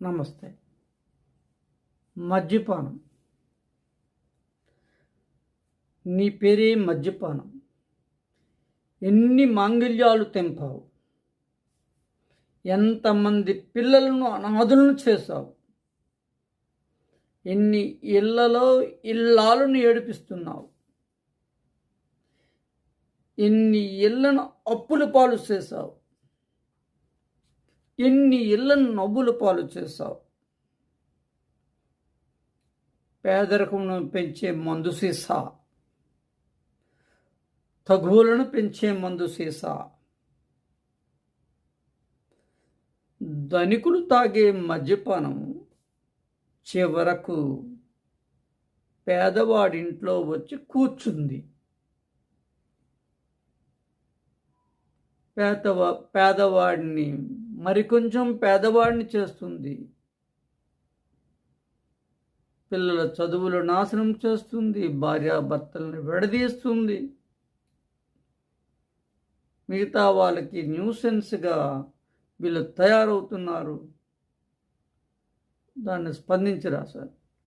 నమస్తే. మద్యపానం. నీ పేరే మద్యపానం. ఎన్ని మాంగళ్యాలు తెంపావు, ఎంతమంది పిల్లలను అనాథులను చేశావు, ఎన్ని ఇళ్లలో ఇల్లాలను ఏడిపిస్తున్నావు, ఎన్ని ఇళ్లను అప్పుల పాలు చేశావు, ఎన్ని ఇళ్లను నవ్వుల పాలు చేశావు. పేదరికమును పెంచే మందు సీసా, తగువులను పెంచే మందు సీసా, ధనికులు తాగే మద్యపానం చివరకు పేదవాడింట్లో వచ్చి కూర్చుంది. పేదవాడిని మరికొంచెం పేదవాడిని చేస్తుంది. పిల్లల చదువులు నాశనం చేస్తుంది. భార్యాభర్తలను విడదీస్తుంది. మిగతా వాళ్ళకి న్యూసెన్స్గా వీళ్ళు తయారవుతున్నారు. దాన్ని స్పందించరా సార్?